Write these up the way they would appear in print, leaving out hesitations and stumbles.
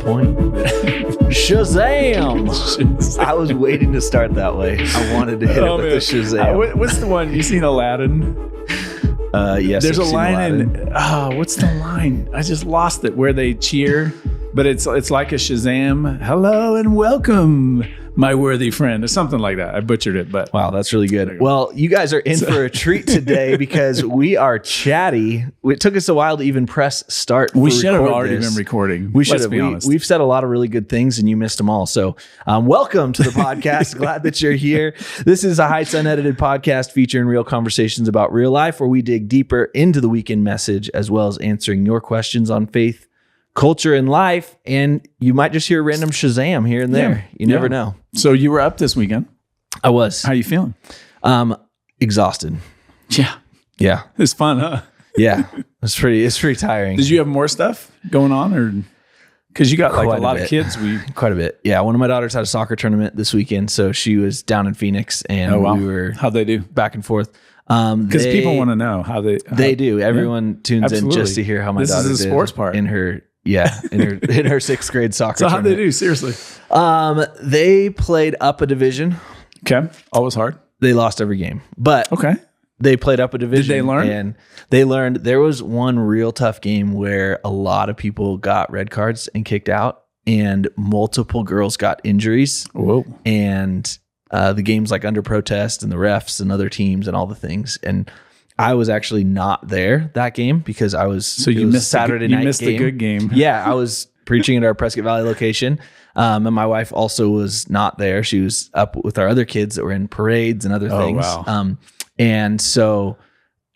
point. Shazam! I was waiting to start that way. I wanted to hit it with the Shazam. What's the one? You seen Aladdin? Yes. There's a line in. What's the line? I just lost it. Where they cheer, but it's like a Shazam. Hello and welcome, my worthy friend, or something like that. I butchered it, but wow, that's really good. Well, you guys are in for a treat today because we are chatty. It took us a while to even press start. We should have already been recording. We should have. We've said a lot of really good things, and you missed them all. So, welcome to the podcast. Glad that you're here. This is a Heights Unedited podcast featuring real conversations about real life, where we dig deeper into the weekend message as well as answering your questions on faith, culture, and life. And you might just hear a random Shazam here and there. You never know. So you were up this weekend. I was. How you feeling? Exhausted. Yeah. It's fun, huh? Yeah. It's pretty tiring. Did you have more stuff going on, or because you got like a lot of kids? Quite a bit. Yeah. One of my daughters had a soccer tournament this weekend, so she was down in Phoenix, and we were how'd they do back and forth. Because people want to know how they do. Everyone tunes in just to hear how my daughter is the sports part in her. Yeah, in her sixth grade soccer. So how'd they do? Seriously, they played up a division. Okay, always hard. They lost every game, but okay, they played up a division. Did they learn? And they learned. There was one real tough game where a lot of people got red cards and kicked out, and multiple girls got injuries. Whoa! And the game's like under protest, and the refs and other teams and all the things. And I was actually not there that game because I was. So you missed Saturday night. You missed game. the good game. Yeah, I was preaching at our Prescott Valley location, and my wife also was not there. She was up with our other kids that were in parades and other things. Wow. And so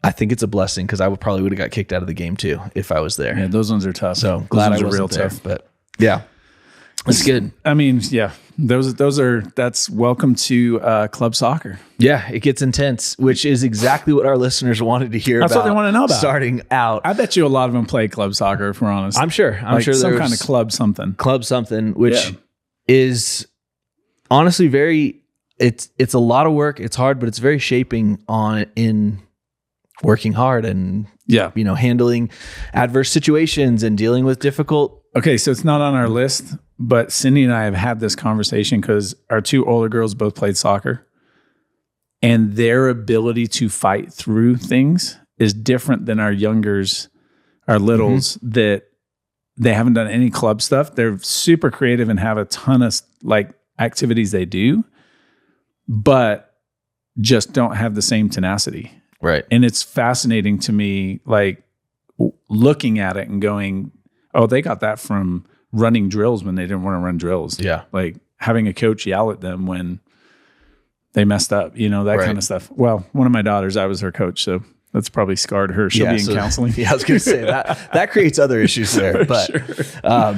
I think it's a blessing because I probably would have got kicked out of the game too if I was there. Yeah, those ones are tough. So glad I wasn't real there. tough. But yeah. It's good. I mean, yeah, that's welcome to club soccer. Yeah, it gets intense, which is exactly what our listeners wanted to hear. That's about. What they want to know about. Starting out. I bet you a lot of them play club soccer, if we're honest. I'm sure some kind of club something. Which is honestly it's a lot of work. It's hard, but it's very shaping in working hard and handling adverse situations and dealing with difficult. Okay, so it's not on our list, but Cindy and I have had this conversation because our two older girls both played soccer, and their ability to fight through things is different than our littles, that they haven't done any club stuff. They're super creative and have a ton of like activities they do, but just don't have the same tenacity. Right. And it's fascinating to me, like looking at it and going, oh, they got that from running drills when they didn't want to run drills. Yeah. Like having a coach yell at them when they messed up, that kind of stuff. Well, one of my daughters, I was her coach, so that's probably scarred her. She'll be in counseling. Yeah, I was going to say that creates other issues there. But sure.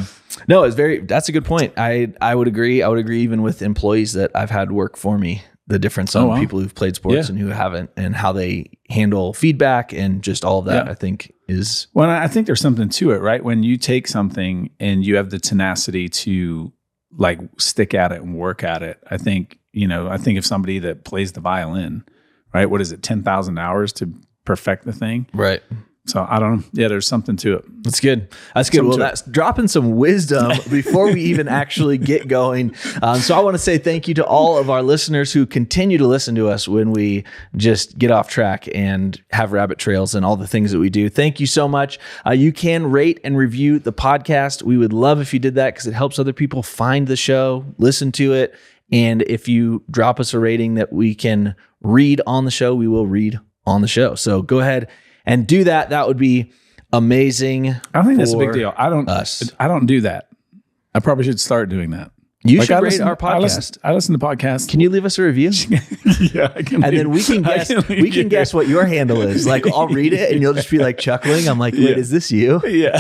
No, that's a good point. I would agree. I would agree even with employees that I've had work for me, the difference on people who've played sports and who haven't, and how they handle feedback and just all of that, I think is. Well, I think there's something to it, right? When you take something and you have the tenacity to like stick at it and work at it, I think if somebody that plays the violin, right? What is it? 10,000 hours to perfect the thing. Right. So I don't know. Yeah, there's something to it. That's good. Well, that's dropping some wisdom before we even actually get going. So I want to say thank you to all of our listeners who continue to listen to us when we just get off track and have rabbit trails and all the things that we do. Thank you so much. You can rate and review the podcast. We would love if you did that because it helps other people find the show, listen to it. And if you drop us a rating that we can read on the show, we will read on the show. So go ahead and do that. That would be amazing. I think that's a big deal. I don't do that. I probably should start doing that. You should rate our podcast. I listen to podcasts. Can you leave us a review? Yeah, I can. And then we can guess. We can guess what your handle is. Like I'll read it, and you'll just be like chuckling. I'm like, wait, is this you? Yeah.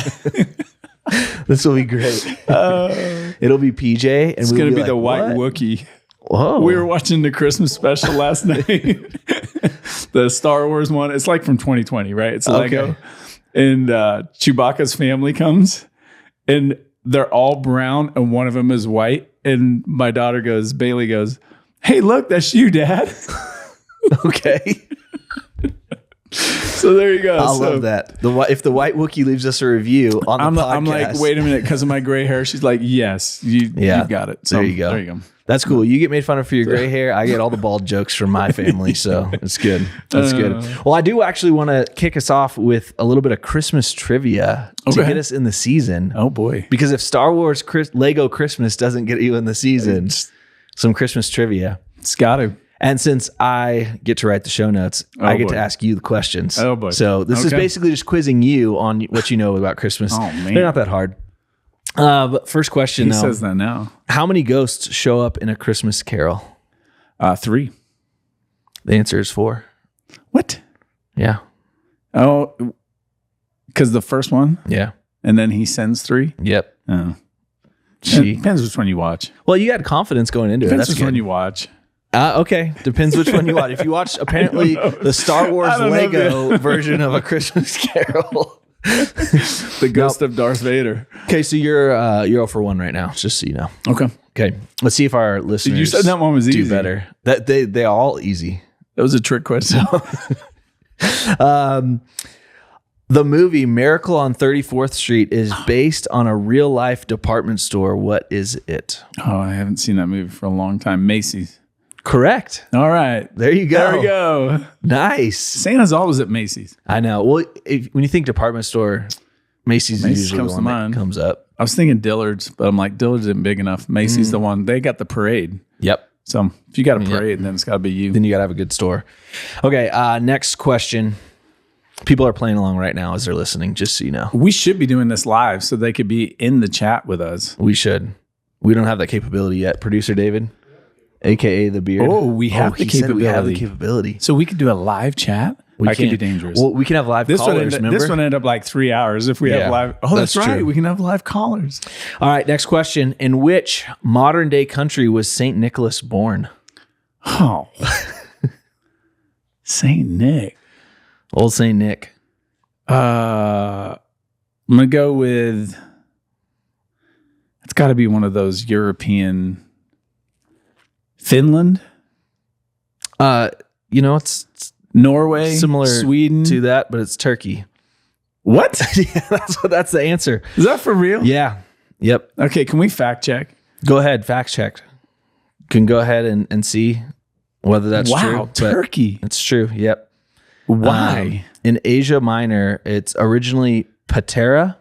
This will be great. It'll be PJ, and it's going to be like, the white Wookiee. Whoa. We were watching the Christmas special last night. The Star Wars one. It's like from 2020, right? It's Lego. And Chewbacca's family comes, and they're all brown, and one of them is white. And my daughter Bailey goes, "Hey, look, that's you, Dad." Okay. So there you go. I love that. If the White Wookiee leaves us a review on the podcast. I'm like, wait a minute, because of my gray hair. She's like, yes, you've got it. So there you go. That's cool. You get made fun of for your gray hair. I get all the bald jokes from my family, so it's good. That's good. Well, I do actually want to kick us off with a little bit of Christmas trivia to get us in the season. Oh boy! Because if Star Wars Lego Christmas doesn't get you in the season, some Christmas trivia. It's got to. And since I get to write the show notes, I get to ask you the questions. Oh boy! So this is basically just quizzing you on what you know about Christmas. Oh man, they're not that hard. But first question, he says that now. How many ghosts show up in A Christmas Carol? 3. The answer is 4. What? Yeah. Oh, because the first one? Yeah. And then he sends 3? Yep. Oh. It depends which one you watch. Well, you had confidence going into Depends it. which one you watch. Okay. Depends which one you watch. If you watch, apparently, the Star Wars Lego version of A Christmas Carol. The ghost of Darth Vader. Okay, so you're 0 for 1 right now, just so you know. Okay. Let's see if our listeners you said that one was easy. Do better. That they all easy. That was a trick question. The movie Miracle on 34th Street is based on a real life department store. What is it? Oh, I haven't seen that movie for a long time. Macy's. Correct. All right. There you go. There we go. Nice. Santa's always at Macy's. I know. Well, when you think department store, Macy's is usually the one that comes up. I was thinking Dillard's, but I'm like, Dillard's isn't big enough. Macy's the one. They got the parade. Yep. So if you got a parade, then it's got to be you. Then you got to have a good store. Okay. Next question. People are playing along right now as they're listening, just so you know. We should be doing this live so they could be in the chat with us. We should. We don't have that capability yet. Producer David, a.k.a. The Beard. Oh, we have the capability. We have the capability. So we could do a live chat? That could be dangerous. Well, we can have live callers, remember? This one ended up like 3 hours if we have live. Oh, that's right. True. We can have live callers. All right, next question. In which modern day country was St. Nicholas born? Oh. St. Nick. Old St. Nick. I'm going to go with, it's got to be one of those European, Finland? It's Norway, similar Sweden to that, but it's Turkey. What? Yeah, that's the answer. Is that for real? Yeah. Yep. Okay, can we fact check? Go ahead, fact check. Can go ahead and see whether that's true. Wow, Turkey. It's true. Yep. Why? In Asia Minor, it's originally Patara,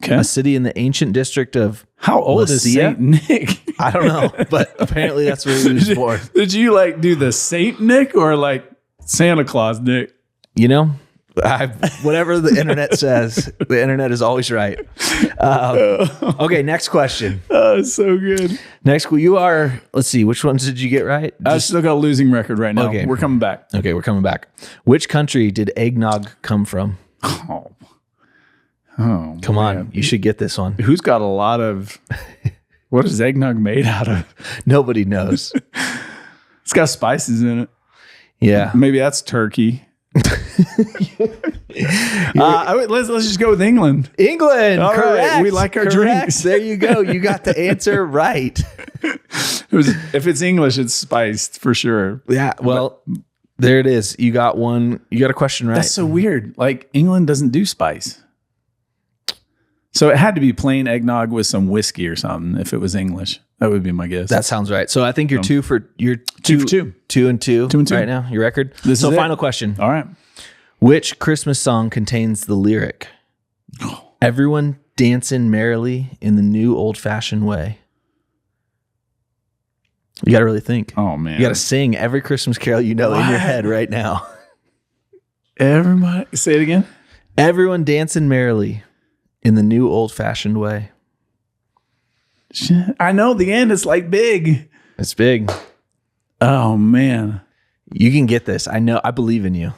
a city in the ancient district of How old is Saint Nick? I don't know, but apparently that's where he was born. Did you like do the Saint Nick or like Santa Claus Nick? You know, whatever the internet says, the internet is always right. Okay, next question. Oh, so good. Next, let's see, which ones did you get right? I still got a losing record right now. Okay. We're coming back. Okay, we're coming back. Which country did eggnog come from? Oh, come on. You should get this one. Who's got a lot of, what is eggnog made out of? Nobody knows. It's got spices in it. Yeah. Maybe that's Turkey. Let's just go with England. England. All correct. Right. We like our drinks. There you go. You got the answer right. If it's English, it's spiced for sure. Yeah. Well, there it is. You got one. You got a question right. That's so weird. Like England doesn't do spice. So it had to be plain eggnog with some whiskey or something. If it was English, that would be my guess. That sounds right. So I think you're two for 2 for 2. 2 and 2 2 and 2 right now. Your record. So final question. All right. Which Christmas song contains the lyric, "Everyone dancing merrily in the new old-fashioned way"? You got to really think. Oh man, you got to sing every Christmas carol you know in your head right now. Everybody, say it again. Everyone dancing merrily in the new old-fashioned way. I know the end is like big. It's big. Oh man, you can get this. I know. I believe in you.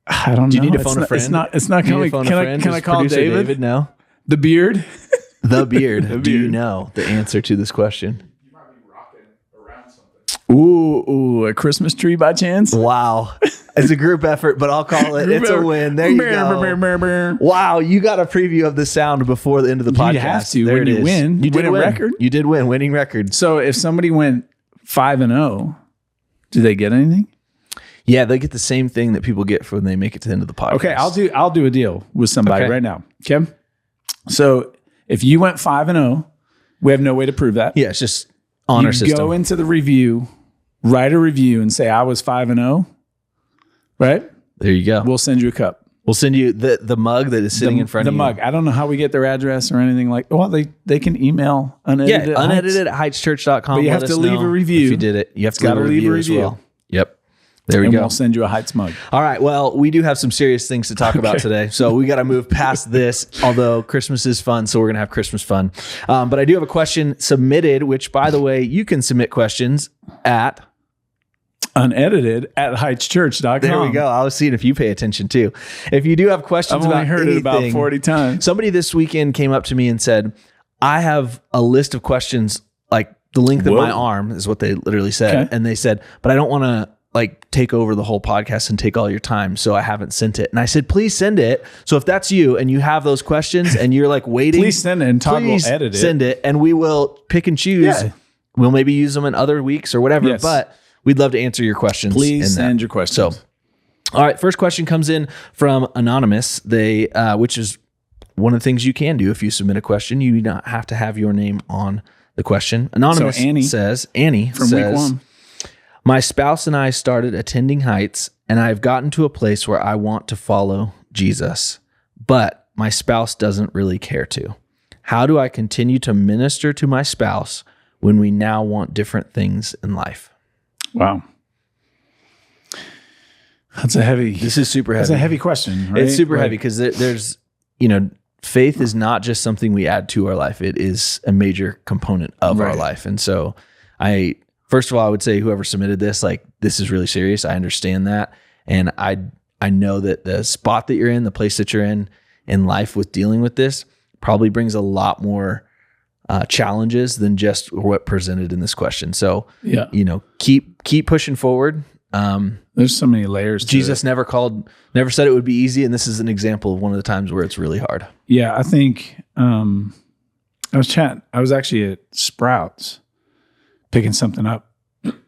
I don't know. Do you need to phone a friend? It's not coming. Can I call David? No. The Beard. The Beard. Do you know the answer to this question? You might be rocking around something. Ooh, a Christmas tree by chance? Wow. It's a group effort, but I'll call it. It's a win. There you go. Wow, you got a preview of the sound before the end of the podcast. You have to. There when you win, you did win a record. You did win. Winning record. So if somebody went 5-0, do they get anything? Yeah, they get the same thing that people get when they make it to the end of the podcast. Okay, I'll do a deal with somebody right now. Okay, so if you went 5-0, we have no way to prove that. Yeah, it's just honor system. Go into the review, write a review, and say I was 5-0. Right there, you go. We'll send you a cup. We'll send you the mug that is sitting in front of you. The mug. I don't know how we get their address or anything like. Well, they can email unedited. Yeah, unedited at heightschurch.com. But you have to leave a review. If you did it, you have to leave a review as well. Yep. There we go. We'll send you a Heights mug. All right. Well, we do have some serious things to talk about today. So we got to move past this, although Christmas is fun. So we're going to have Christmas fun. But I do have a question submitted, which, by the way, you can submit questions at unedited at heightschurch.com. There we go. I was seeing if you pay attention too. If you do have questions about anything, I've only heard it about 40 times. Somebody this weekend came up to me and said, I have a list of questions like the length of my arm is what they literally said. Okay. And they said, but I don't want to like take over the whole podcast and take all your time. So I haven't sent it. And I said, please send it. So if that's you and you have those questions and you're like waiting, please send it and Todd will edit it. Send it and we will pick and choose. Yeah. We'll maybe use them in other weeks or whatever, but we'd love to answer your questions. Please send your questions. So, all right. First question comes in from Anonymous. They, which is one of the things you can do if you submit a question. You do not have to have your name on the question. Anonymous says, Annie from week 1. My spouse and I started attending Heights, and I've gotten to a place where I want to follow Jesus, but my spouse doesn't really care to. How do I continue to minister to my spouse when we now want different things in life? Wow. This is super heavy. That's a heavy question, right? It's super heavy because there's, faith is not just something we add to our life. It is a major component of our life. And so first of all, I would say whoever submitted this, like, this is really serious. I understand that. And I know that the spot that you're in, the place that you're in life with dealing with this probably brings a lot more challenges than just what presented in this question. So, keep pushing forward. There's so many layers. Jesus never said it would be easy. And this is an example of one of the times where it's really hard. Yeah. I think, I was actually at Sprouts picking something up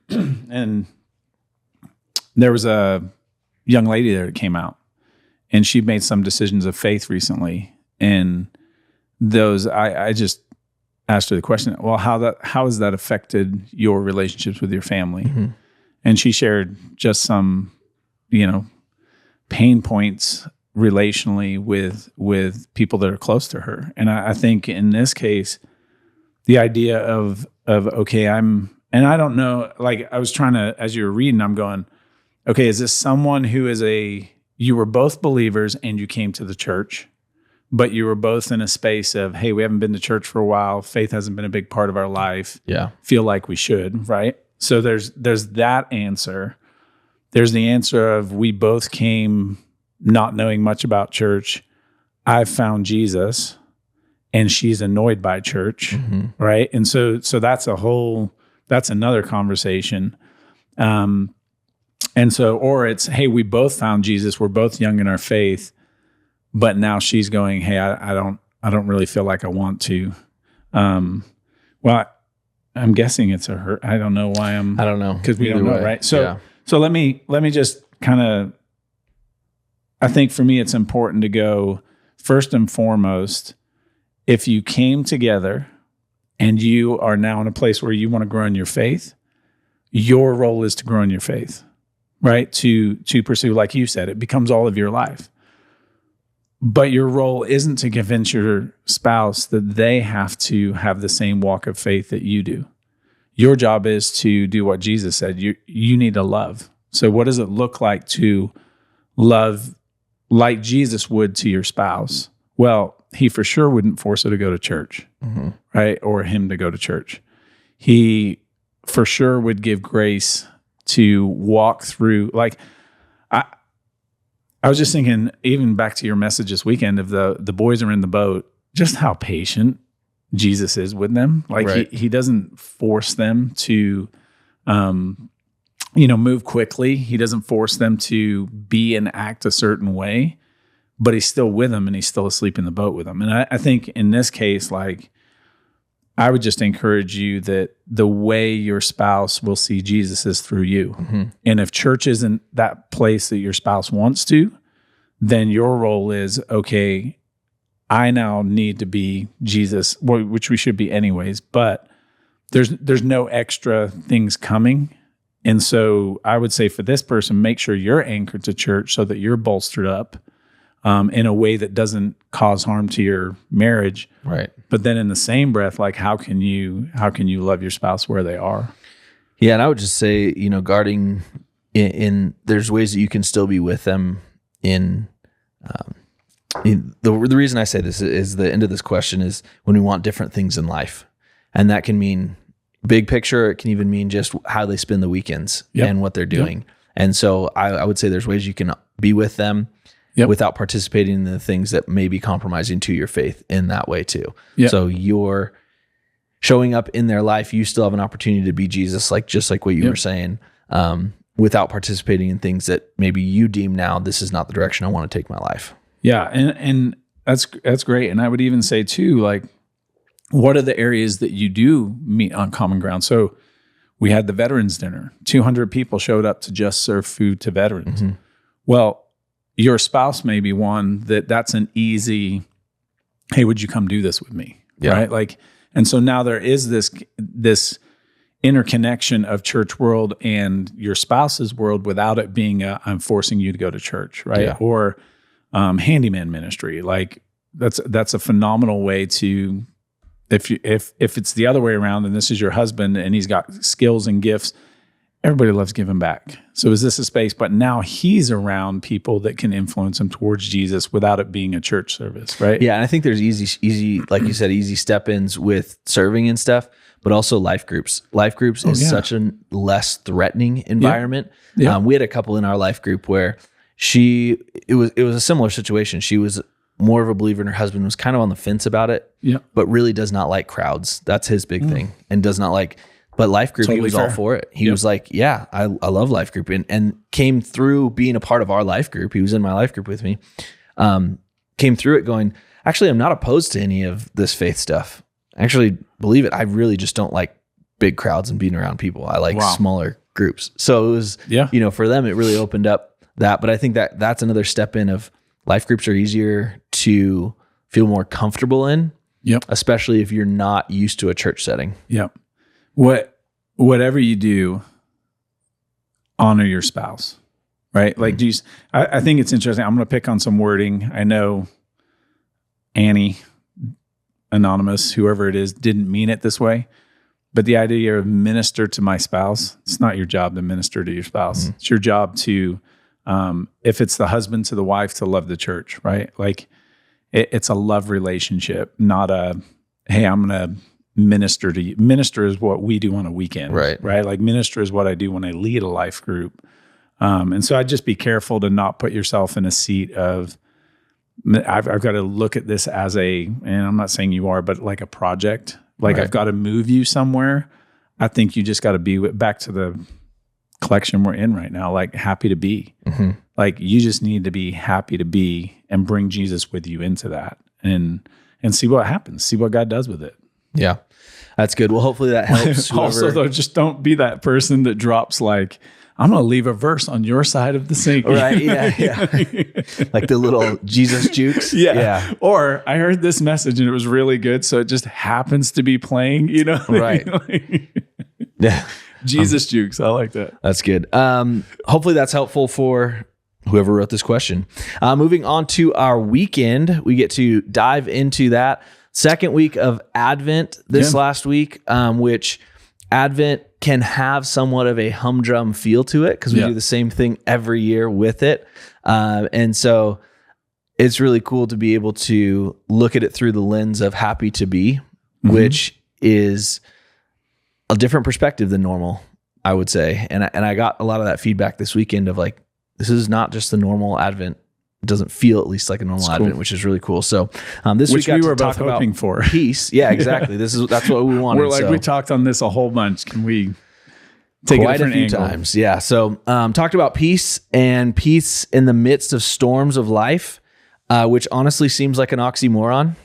and there was a young lady there that came out and she made some decisions of faith recently. And those, I just asked her the question, well, how has that affected your relationships with your family? Mm-hmm. And she shared just some, pain points relationally with people that are close to her. And I think in this case, the idea of okay, and I don't know, like I was trying to, as you were reading, I'm going, okay, is this someone who you were both believers and you came to the church, but you were both in a space of, hey, we haven't been to church for a while. Faith hasn't been a big part of our life. Yeah. Feel like we should, right? So there's that answer. There's the answer of we both came not knowing much about church. I've found Jesus and she's annoyed by church, mm-hmm. right? And so that's another conversation. And so, or it's, hey, we both found Jesus. We're both young in our faith, but now she's going, hey, I don't really feel like I want to. Well, I'm guessing it's a her. I don't know why I don't know. Because we don't know, right? So let me just kind of, I think for me, it's important to go first and foremost, if you came together and you are now in a place where you want to grow in your faith, your role is to grow in your faith, right? To pursue, like you said, it becomes all of your life. But your role isn't to convince your spouse that they have to have the same walk of faith that you do. Your job is to do what Jesus said. You need to love. So what does it look like to love like Jesus would to your spouse? Well, he for sure wouldn't force her to go to church, mm-hmm. right? Or him to go to church. He for sure would give grace to walk through, like, I was just thinking, even back to your message this weekend of the boys are in the boat, just how patient Jesus is with them. Like right. he doesn't force them to, move quickly. He doesn't force them to be and act a certain way, but he's still with them and he's still asleep in the boat with them. And I think in this case, like I would just encourage you that the way your spouse will see Jesus is through you. Mm-hmm. And if church isn't that place that your spouse wants to, then your role is, okay, I now need to be Jesus, which we should be anyways, but there's no extra things coming. And so I would say for this person, make sure you're anchored to church so that you're bolstered up in a way that doesn't cause harm to your marriage. Right. But then in the same breath, like how can you love your spouse where they are? Yeah. And I would just say, guarding in there's ways that you can still be with them the reason I say this is the end of this question is when we want different things in life. And that can mean big picture. It can even mean just how they spend the weekends and what they're doing. Yep. And so I would say there's ways you can be with them without participating in the things that may be compromising to your faith in that way too. Yep. So you're showing up in their life. You still have an opportunity to be Jesus, just like what you were saying, without participating in things that maybe you deem now, this is not the direction I want to take my life. Yeah. And that's great. And I would even say too, like, what are the areas that you do meet on common ground? So we had the veterans dinner. 200 people showed up to just serve food to veterans. Mm-hmm. Well, your spouse may be one that's an easy, hey, would you come do this with me? Yeah. Right? Like, and so now there is this interconnection of church world and your spouse's world without it being I'm forcing you to go to church, right? Yeah. Or handyman ministry. Like that's a phenomenal way to, if it's the other way around and this is your husband and he's got skills and gifts, everybody loves giving back. So is this a space? But now he's around people that can influence him towards Jesus without it being a church service, right? Yeah, and I think there's easy, like you said, easy step-ins with serving and stuff, but also life groups. Life groups is such a less threatening environment. Yeah. We had a couple in our life group where it was a similar situation. She was more of a believer and her husband was kind of on the fence about it, but really does not like crowds. That's his big thing, and does not like. But life group, totally he was fair. All for it. He was like, yeah, I love life group. And came through being a part of our life group. He was in my life group with me. Came through it going, actually, I'm not opposed to any of this faith stuff. I actually believe it. I really just don't like big crowds and being around people. I like smaller groups. So it was, for them, it really opened up that. But I think that's another step in of life groups are easier to feel more comfortable in, especially if you're not used to a church setting. Yep. Whatever you do, honor your spouse, right? Like, I think it's interesting. I'm going to pick on some wording. I know Annie, Anonymous, whoever it is, didn't mean it this way, but the idea of minister to my spouse, it's not your job to minister to your spouse. Mm-hmm. It's your job to, if it's the husband to the wife, to love the church, right? Like it's a love relationship, not a, hey, I'm going to minister to you. Minister is what we do on a weekend, right? Like minister is what I do when I lead a life group. And so I'd just be careful to not put yourself in a seat of, I've got to look at this as and I'm not saying you are, but like a project, like I've got to move you somewhere. I think you just got to be back to the collection we're in right now, like happy to be. Mm-hmm. Like you just need to be happy to be and bring Jesus with you into that and see what happens, see what God does with it. Yeah, that's good. Well, hopefully that helps. Also, though, just don't be that person that drops like, I'm going to leave a verse on your side of the sink. Right, yeah. Like the little Jesus jukes. Yeah. Or I heard this message and it was really good, so it just happens to be playing, Right. Yeah. Jesus jukes. I like that. That's good. Hopefully that's helpful for whoever wrote this question. Moving on to our weekend, we get to dive into that. Second week of Advent this last week, which Advent can have somewhat of a humdrum feel to it because we do the same thing every year with it. And so it's really cool to be able to look at it through the lens of happy to be, which is a different perspective than normal, I would say. And I got a lot of that feedback this weekend of like, this is not just the normal Advent. It doesn't feel at least like a normal Advent, which is really cool. So this week we were both hoping for peace. Yeah, exactly. That's what we wanted. We're like, we talked on this a whole bunch. Can we take quite a few times? Yeah. So talked about peace and peace in the midst of storms of life, which honestly seems like an oxymoron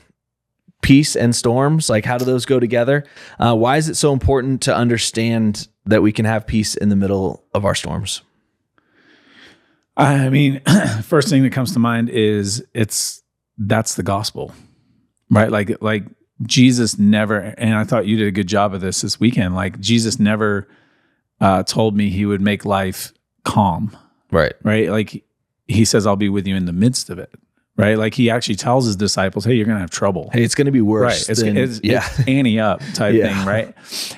peace and storms? Like, how do those go together? Why is it so important to understand that we can have peace in the middle of our storms? I mean, first thing that comes to mind is that's the gospel, right? Like Jesus never, and I thought you did a good job of this weekend. Like Jesus never told me he would make life calm, Right. Like he says, I'll be with you in the midst of it, right? Like he actually tells his disciples, hey, you're going to have trouble. Hey, it's going to be worse. Right. It's ante up type thing, right?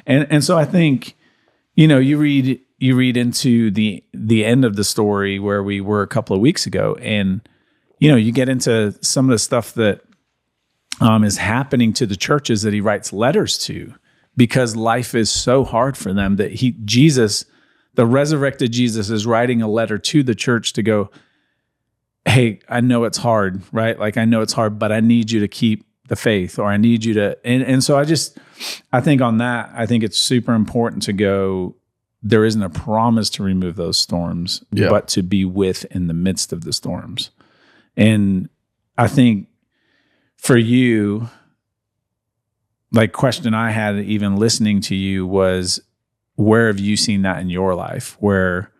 And so I think, you read into the end of the story where we were a couple of weeks ago, and you get into some of the stuff that is happening to the churches that he writes letters to, because life is so hard for them that the resurrected Jesus, is writing a letter to the church to go, hey, I know it's hard, right? Like I know it's hard, but I need you to keep the faith, or I need you to, and so I think on that, I think it's super important to go, there isn't a promise to remove those storms, but to be with in the midst of the storms. And I think for you, like question I had even listening to you was, where have you seen that in your life, where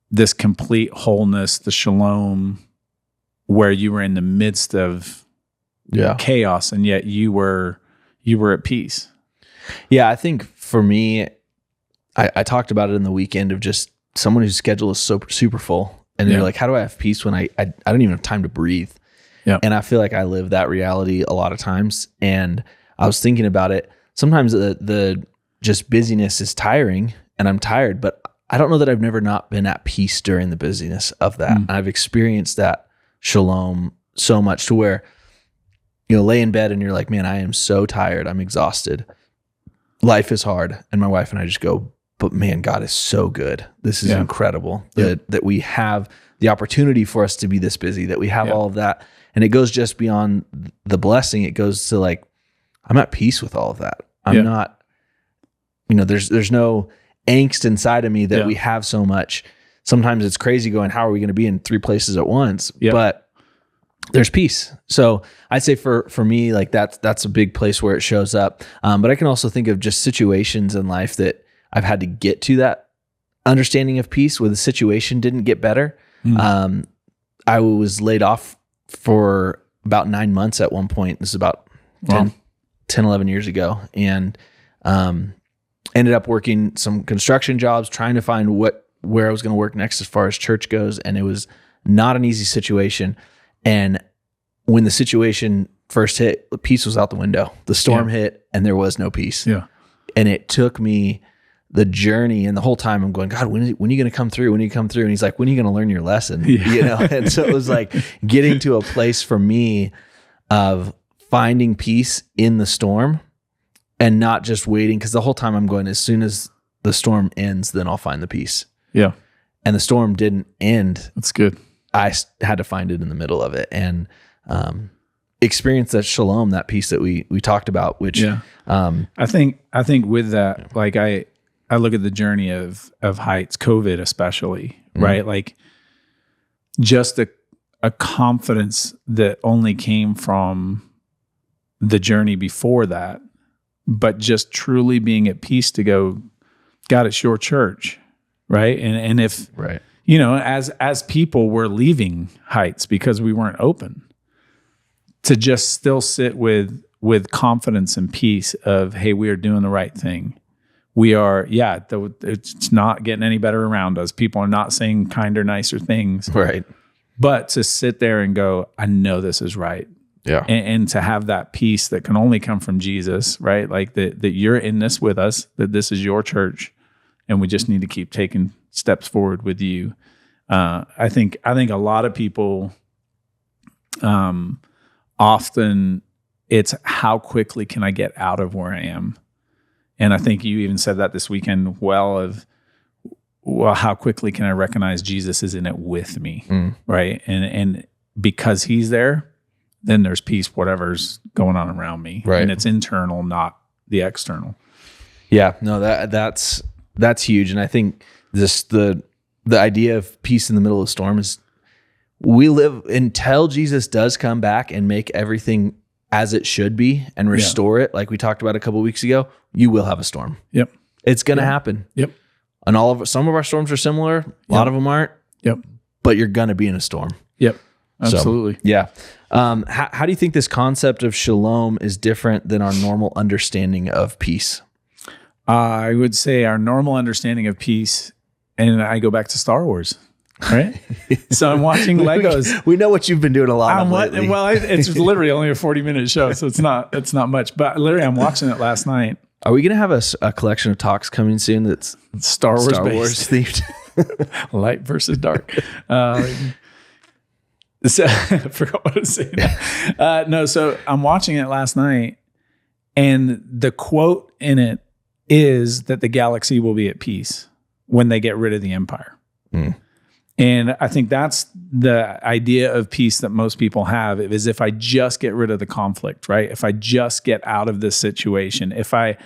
this complete wholeness, the shalom, where you were in the midst of chaos and yet you were at peace? Yeah, I think for me, I talked about it in the weekend of just someone whose schedule is so super full, and you're like, how do I have peace when I don't even have time to breathe? Yeah. And I feel like I live that reality a lot of times. And I was thinking about it. Sometimes the just busyness is tiring, and I'm tired, but I don't know that I've never not been at peace during the busyness of that. And I've experienced that shalom so much to where, lay in bed and you're like, man, I am so tired. I'm exhausted. Life is hard. And my wife and I just go, but man, God is so good. This is incredible that we have the opportunity for us to be this busy, that we have all of that. And it goes just beyond the blessing. It goes to like, I'm at peace with all of that. I'm not, there's no angst inside of me that we have so much. Sometimes it's crazy going, how are we going to be in 3 places at once? But there's peace. So I'd say for me, like that's a big place where it shows up. But I can also think of just situations in life that I've had to get to that understanding of peace where the situation didn't get better. I was laid off for about 9 months at one point. This is about 10, 11 years ago. And ended up working some construction jobs, trying to find where I was going to work next as far as church goes. And it was not an easy situation. And when the situation first hit, peace was out the window. The storm hit and there was no peace. Yeah. And it took me the journey, and the whole time I'm going, God, when are you going to come through? When are you come through? And he's like, when are you going to learn your lesson? And so it was like getting to a place for me of finding peace in the storm and not just waiting. Cause the whole time I'm going, as soon as the storm ends, then I'll find the peace. Yeah. And the storm didn't end. That's good. I had to find it in the middle of it and experience that shalom, that peace that we talked about, which I think with that, like I look at the journey of Heights, COVID especially, right? Like just a confidence that only came from the journey before that, but just truly being at peace to go, God, it's your church, right? And if as people we're leaving Heights because we weren't open, to just still sit with confidence and peace of, hey, we are doing the right thing. We are, it's not getting any better around us. People are not saying kinder, nicer things. Right. But to sit there and go, I know this is right. Yeah. And to have that peace that can only come from Jesus, right? Like that you're in this with us, that this is your church, and we just need to keep taking steps forward with you. I think a lot of people, often it's how quickly can I get out of where I am? And I think you even said that this weekend, how quickly can I recognize Jesus is in it with me, right? And because he's there, then there's peace, whatever's going on around me. Right. And it's internal, not the external. Yeah, no, that's huge. And I think the idea of peace in the middle of the storm is we live until Jesus does come back and make everything as it should be and restore it, like we talked about a couple of weeks ago, you will have a storm. Yep. It's going to happen. Yep. And some of our storms are similar. A lot of them aren't. Yep. But you're going to be in a storm. Yep. Absolutely. So, yeah. How do you think this concept of shalom is different than our normal understanding of peace? I would say our normal understanding of peace, and I go back to Star Wars, right? So I'm watching Legos. We know what you've been doing a lot of lately. Well, it's literally only a 40-minute show, so it's not much. But literally, I'm watching it last night. Are we going to have a collection of talks coming soon that's Star Wars themed? Light versus dark. So I forgot what I was saying. No, so I'm watching it last night, and the quote in it is that the galaxy will be at peace when they get rid of the Empire. And I think that's the idea of peace that most people have, is if I just get rid of the conflict, right? If I just get out of this situation, if I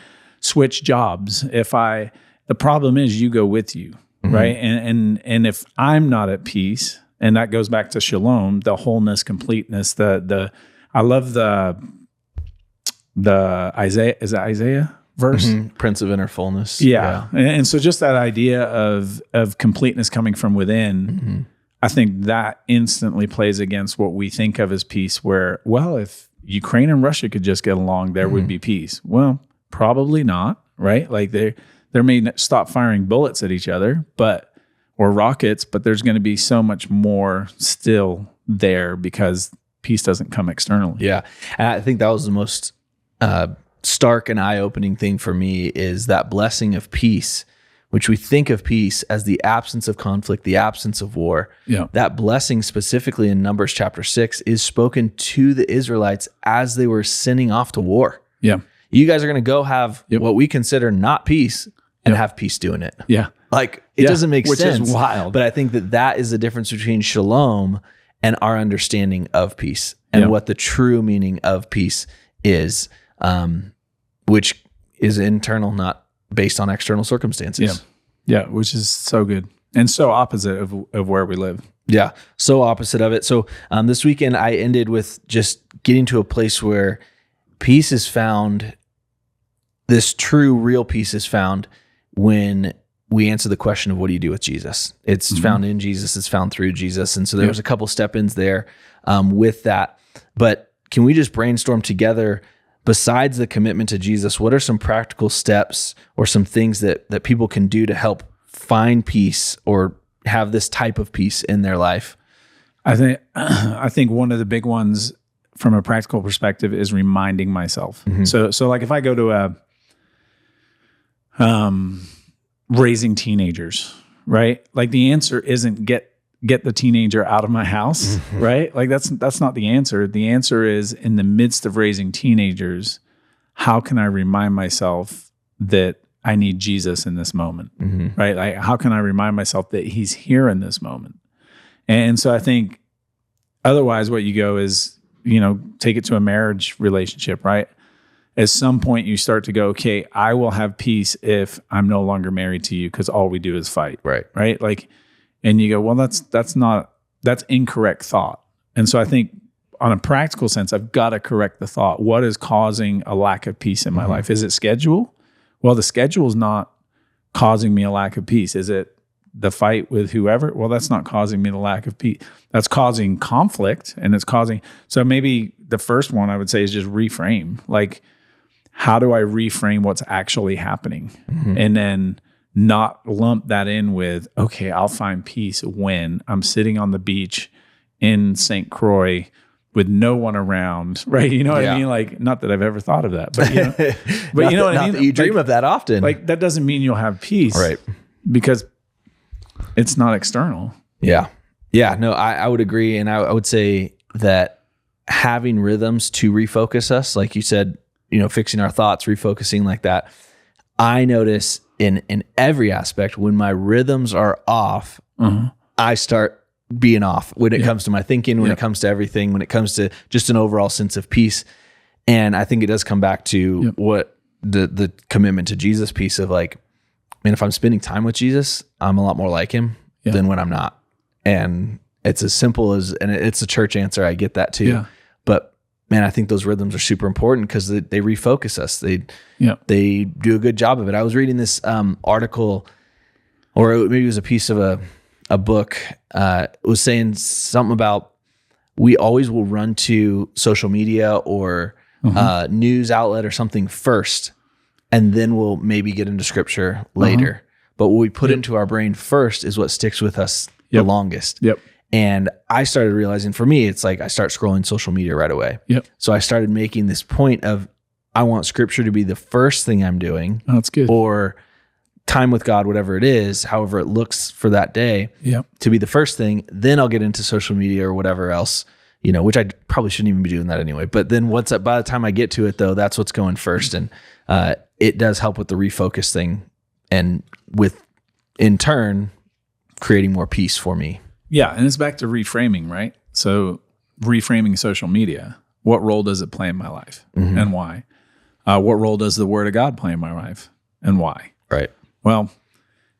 switch jobs, the problem is you go with you, right? And if I'm not at peace, and that goes back to shalom, the wholeness, completeness, I love the Isaiah, is it Isaiah verse? Prince of inner fullness. Yeah. And so just that idea of completeness coming from within, I think that instantly plays against what we think of as peace, where, well, if Ukraine and Russia could just get along, there would be peace. Well, probably not, right? Like they may stop firing bullets at each other, or rockets, but there's going to be so much more still there because peace doesn't come externally. Yeah. And I think that was the most stark and eye-opening thing for me, is that blessing of peace, which we think of peace as the absence of conflict, the absence of war. Yeah. That blessing specifically in Numbers chapter 6 is spoken to the Israelites as they were sending off to war. Yeah. You guys are going to go have what we consider not peace and have peace doing it. Yeah. Like, it doesn't make sense. Which is wild. But I think that is the difference between shalom and our understanding of peace, and what the true meaning of peace is, which is internal, not based on external circumstances. Yeah, which is so good and so opposite of where we live. Yeah, so opposite of it. So this weekend I ended with just getting to a place where peace is found, this true, real peace is found when we answer the question of what do you do with Jesus? It's found in Jesus. It's found through Jesus. And so there was a couple step-ins there with that. But can we just brainstorm together, besides the commitment to Jesus, what are some practical steps or some things that people can do to help find peace or have this type of peace in their life? I think one of the big ones from a practical perspective is reminding myself. So like if I go to raising teenagers, right? Like the answer isn't get the teenager out of my house, right? Like that's not the answer. The answer is, in the midst of raising teenagers, how can I remind myself that I need Jesus in this moment, right? Like how can I remind myself that he's here in this moment? And so I think otherwise what you go is, take it to a marriage relationship, right? At some point you start to go, okay, I will have peace if I'm no longer married to you, because all we do is fight. Right. Like, and you go, well, that's incorrect thought. And so I think on a practical sense, I've got to correct the thought. What is causing a lack of peace in my life? Is it schedule? Well, the schedule is not causing me a lack of peace. Is it the fight with whoever? Well, that's not causing me the lack of peace. That's causing conflict, and so maybe the first one I would say is just reframe. Like, how do I reframe what's actually happening? And then not lump that in with, okay, I'll find peace when I'm sitting on the beach in St. Croix with no one around, right? You know what I mean? Like, not that I've ever thought of that, but you know what I mean? That you dream of that often. Like, that doesn't mean you'll have peace. Right. Because it's not external. Yeah. Yeah, no, I would agree. And I would say that having rhythms to refocus us, like you said, fixing our thoughts, refocusing like that. I notice in every aspect, when my rhythms are off, I start being off when it comes to my thinking, when it comes to everything, when it comes to just an overall sense of peace. And I think it does come back to what the commitment to Jesus piece of, like, man, if I'm spending time with Jesus, I'm a lot more like him than when I'm not. And it's as simple as, and it's a church answer. I get that too. Yeah. But man, I think those rhythms are super important because they refocus us. They do a good job of it. I was reading this article, or maybe it was a piece of a book. It was saying something about we always will run to social media or news outlet or something first, and then we'll maybe get into scripture later. But what we put into our brain first is what sticks with us the longest. And I started realizing, for me, it's like I start scrolling social media right away. So I started making this point of, I want scripture to be the first thing I'm doing. Oh, that's good. Or time with God, whatever it is, however it looks for that day, to be the first thing. Then I'll get into social media or whatever else, which I probably shouldn't even be doing that anyway. But then by the time I get to it, though, that's what's going first. And it does help with the refocus thing, and with, in turn, creating more peace for me. Yeah. And it's back to reframing, right? So reframing social media. What role does it play in my life and why? What role does the Word of God play in my life and why? Right. Well,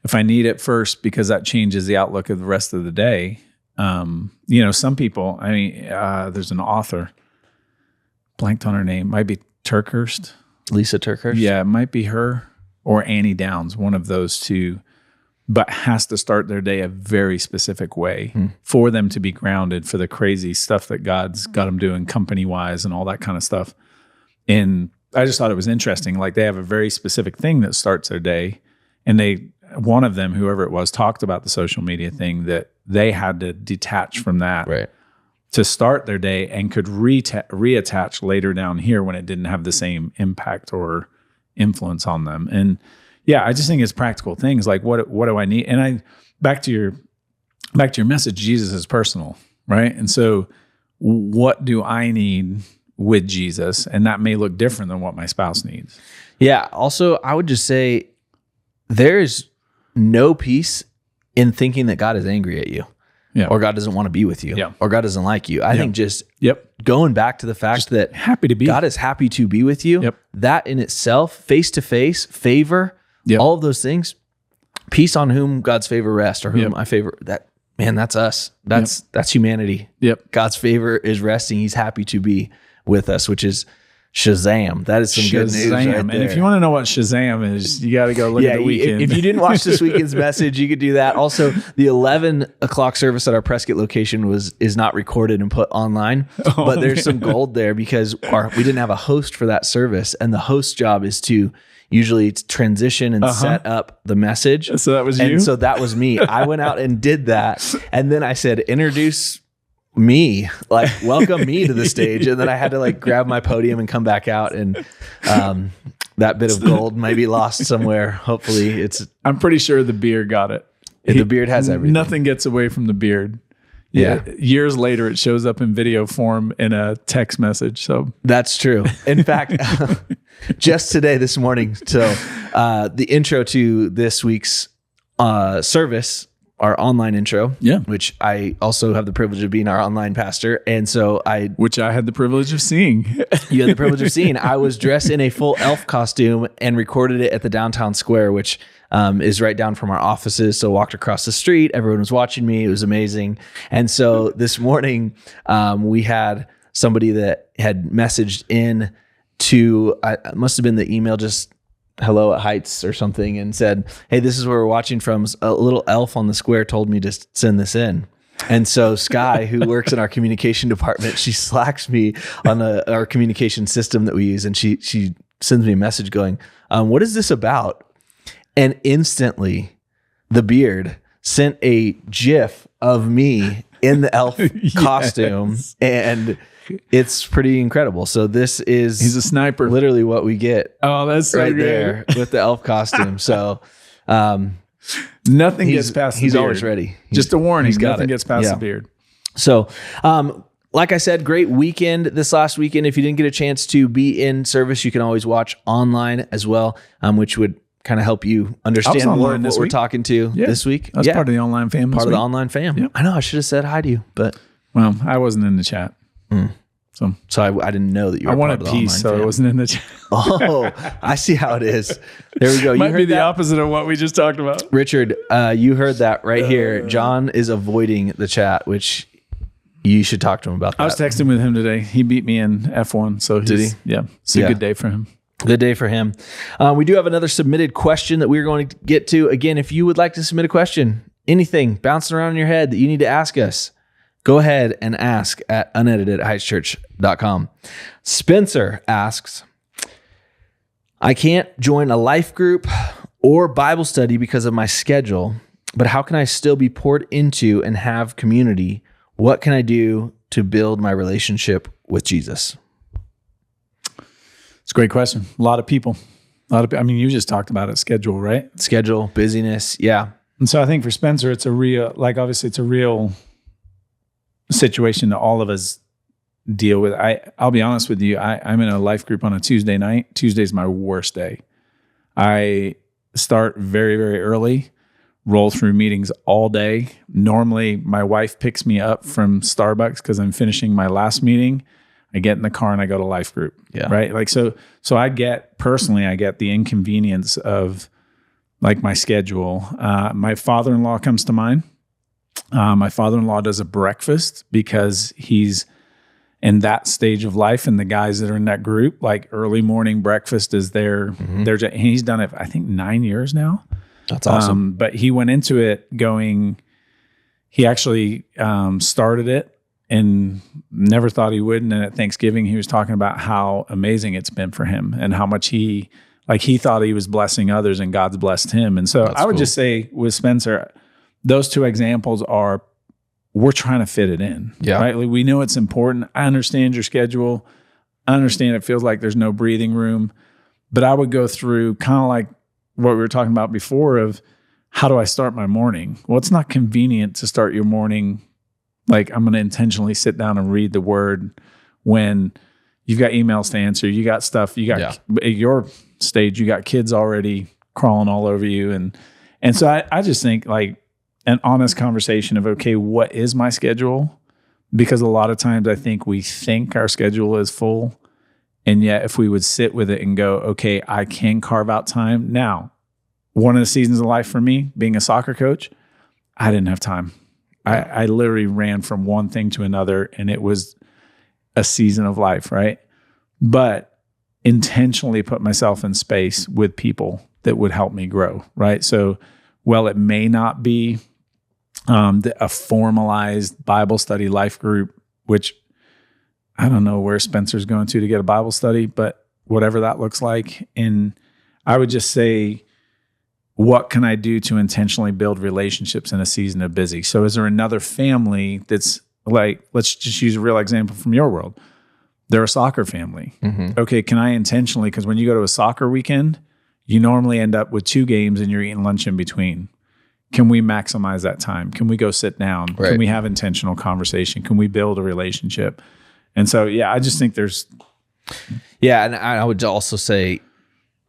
if I need it first because that changes the outlook of the rest of the day, some people, there's an author, blanked on her name, might be Turkhurst. Lisa Turkhurst? Yeah, it might be her or Annie Downs, one of those two, but has to start their day a very specific way for them to be grounded for the crazy stuff that God's got them doing company-wise and all that kind of stuff. And I just thought it was interesting. Like, they have a very specific thing that starts their day, and one of them, whoever it was, talked about the social media thing, that they had to detach from that to start their day and could reattach later down here when it didn't have the same impact or influence on them. And I just think it's practical things like, what do I need? And back to your message, Jesus is personal, right? And so what do I need with Jesus? And that may look different than what my spouse needs. Yeah. Also, I would just say there is no peace in thinking that God is angry at you, or God doesn't want to be with you, or God doesn't like you. I think just going back to the fact just that happy to be. God is happy to be with you, that in itself, face-to-face, favor, all of those things, peace on whom God's favor rests, or whom I favor, that's us. That's humanity. God's favor is resting. He's happy to be with us, which is Shazam. That is some good news right there. And if you want to know what Shazam is, you got to go look at the weekend. If you didn't watch this weekend's message, you could do that. Also, the 11 o'clock service at our Prescott location is not recorded and put online, but there's some gold there because we didn't have a host for that service, and the host job is to usually transition and set up the message. So that was you? And so that was me. I went out and did that, and then I said, introduce me, like welcome me to the stage. And then I had to grab my podium and come back out, and that bit of gold might be lost somewhere. Hopefully I'm pretty sure the beard got it. The beard has everything. Nothing gets away from the beard. Yeah. Years later, it shows up in video form in a text message. So that's true. In fact, just this morning, so the intro to this week's service, our online intro, which I also have the privilege of being our online pastor. And so which I had the privilege of seeing. You had the privilege of seeing. I was dressed in a full elf costume and recorded it at the downtown square, which is right down from our offices. So walked across the street. Everyone was watching me. It was amazing. And so this morning, we had somebody that had messaged in to, it must have been the email, just hello at Heights or something, and said, hey, this is where we're watching from. A little elf on the square told me to send this in. And so Sky, who works in our communication department, she slacks me on our communication system that we use. And she sends me a message going, what is this about? And instantly the beard sent a GIF of me in the elf costume. And it's pretty incredible. So he's a sniper. Literally what we get. Oh, that's so right great. There with the elf costume. So nothing gets past the beard. He's always ready. Just a warning. Nothing gets past the beard. So, like I said, great weekend this last weekend. If you didn't get a chance to be in service, you can always watch online as well, which would kind of help you understand more of what we're talking to this week. That's part of the online fam. Part of the online fam. Yep. I know. I should have said hi to you, but well, I wasn't in the chat. So I didn't know that you were. I wanted peace, so it wasn't in the chat. Oh, I see how it is. There we go. Might be the opposite of what we just talked about. Richard, you heard that right here. John is avoiding the chat, which You should talk to him about that. I was texting with him today. He beat me in F1. So did he? Yeah. It's a good day for him. Good day for him. We do have another submitted question that we're going to get to. Again, if you would like to submit a question, anything bouncing around in your head that you need to ask us, go ahead and ask at unedited@heightschurch.com. Spencer asks, I can't join a life group or Bible study because of my schedule, but how can I still be poured into and have community? What can I do to build my relationship with Jesus? It's a great question. A lot of people. I mean, you just talked about it, schedule, right? Schedule, busyness, yeah. And so I think for Spencer, it's a real, obviously it's a real situation that all of us deal with. I'll be honest with you. I'm in a life group on a Tuesday night. Tuesday's my worst day. I start very, very early, roll through meetings all day. Normally, my wife picks me up from Starbucks because I'm finishing my last meeting. I get in the car and I go to life group. Yeah. Right. Like, so I get the inconvenience of like my schedule. My father-in-law comes to mind. My father-in-law does a breakfast because he's in that stage of life, and the guys that are in that group, like early morning breakfast is their, and he's done it, I think 9 years now. That's awesome. But he went into it he actually started it and never thought he would. And then at Thanksgiving, he was talking about how amazing it's been for him and how much he thought he was blessing others and God's blessed him. And so I would just say with Spencer, those two examples are, we're trying to fit it in. Yeah. Right. Like, we know it's important. I understand your schedule. I understand it feels like there's no breathing room, but I would go through kind of like what we were talking about before of how do I start my morning? Well, it's not convenient to start your morning like I'm going to intentionally sit down and read the word when you've got emails to answer, you got stuff, you got at your stage, you got kids already crawling all over you. And so I just think like an honest conversation of, okay, what is my schedule? Because a lot of times I think we think our schedule is full. And yet if we would sit with it and go, okay, I can carve out time. Now, one of the seasons of life for me, being a soccer coach, I didn't have time. I literally ran from one thing to another, and it was a season of life, right? But intentionally put myself in space with people that would help me grow, right? So, well, it may not be a formalized Bible study life group, which I don't know where Spencer's going to get a Bible study, but whatever that looks like. And I would just say, what can I do to intentionally build relationships in a season of busy? So is there another family that's like, let's just use a real example from your world. They're a soccer family. Mm-hmm. Okay, can I intentionally, because when you go to a soccer weekend, you normally end up with 2 games and you're eating lunch in between. Can we maximize that time? Can we go sit down? Right. Can we have intentional conversation? Can we build a relationship? And so, yeah, I just think there's... Yeah, and I would also say,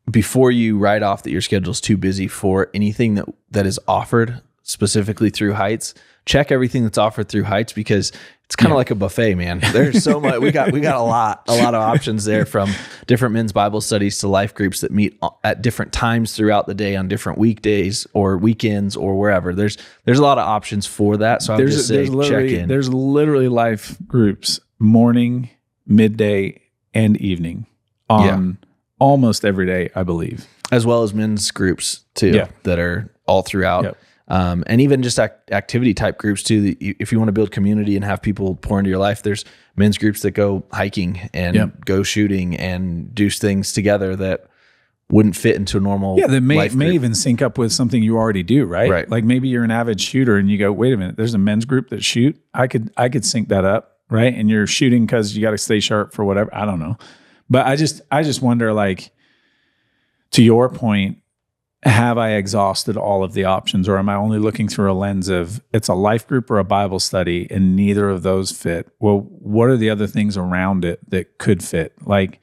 before you write off that your schedule is too busy for anything that is offered specifically through Heights, check everything that's offered through Heights, because it's kind of like a buffet, man. There's so much. We got a lot of options there, from different men's Bible studies to life groups that meet at different times throughout the day on different weekdays or weekends or wherever. There's a lot of options for that. So I would just say check in. There's literally life groups morning, midday, and evening on almost every day, I believe. As well as men's groups too, that are all throughout. Yep. And even just activity type groups too. If you want to build community and have people pour into your life, there's men's groups that go hiking and go shooting and do things together that wouldn't fit into a normal. Yeah, that may even sync up with something you already do, right? Right. Like maybe you're an avid shooter and you go, wait a minute, there's a men's group that shoot. I could sync that up, right? And you're shooting because you got to stay sharp for whatever. I don't know, but I just wonder, like, to your point, have I exhausted all of the options, or am I only looking through a lens of it's a life group or a Bible study and neither of those fit? Well, what are the other things around it that could fit? Like,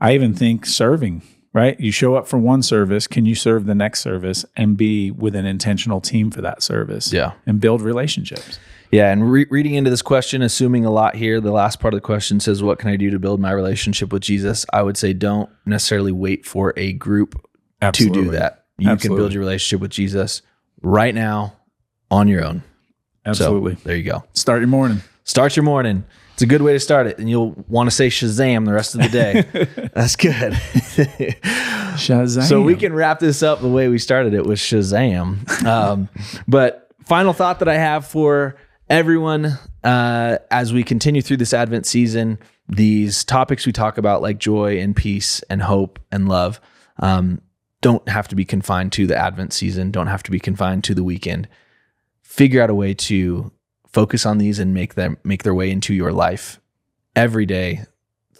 I even think serving, right? You show up for one service, can you serve the next service and be with an intentional team for that service? Yeah. And build relationships. Yeah, and reading into this question, assuming a lot here, the last part of the question says, what can I do to build my relationship with Jesus? I would say don't necessarily wait for a group to do that. You can build your relationship with Jesus right now on your own. Absolutely. So, there you go. Start your morning. Start your morning. It's a good way to start it. And you'll want to say Shazam the rest of the day. That's good. Shazam. So we can wrap this up the way we started it with Shazam. But final thought that I have for everyone as we continue through this Advent season, these topics we talk about like joy and peace and hope and love don't have to be confined to the Advent season, don't have to be confined to the weekend. Figure out a way to focus on these and make their way into your life every day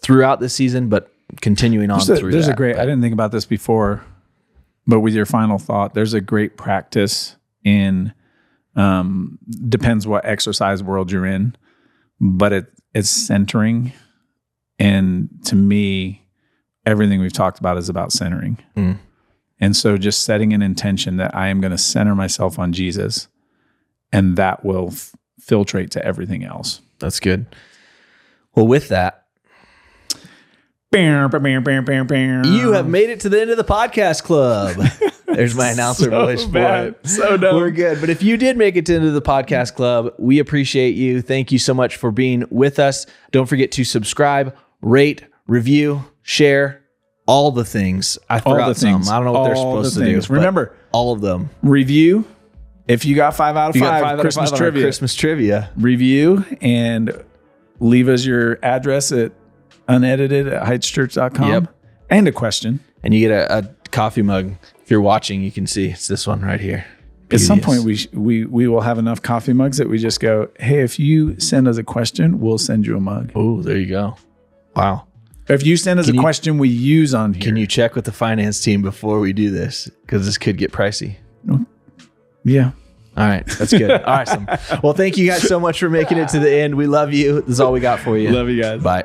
throughout the season, but continuing on through that. I didn't think about this before, but with your final thought, there's a great practice in, depends what exercise world you're in, but it's centering. And to me, everything we've talked about is about centering. And so just setting an intention that I am going to center myself on Jesus, and that will filtrate to everything else. That's good. Well, with that, you have made it to the end of the podcast club. There's my announcer voice for it. So dumb. We're good. But if you did make it to the end of the podcast club, we appreciate you. Thank you so much for being with us. Don't forget to subscribe, rate, review, share, all the things. I forgot some. I don't know what they're supposed to do. Remember, all of them. Review. If you got 5 out of 5, Christmas trivia. Review and leave us your address at unedited@heightschurch.com. Yep. And a question. And you get a coffee mug. If you're watching, you can see it's this one right here. At some point, we will have enough coffee mugs that we just go, hey, if you send us a question, we'll send you a mug. Oh, there you go. Wow. If you send us a question we use on here. Can you check with the finance team before we do this? Because this could get pricey. Yeah. All right. That's good. Awesome. Well, thank you guys so much for making it to the end. We love you. This is all we got for you. Love you guys. Bye.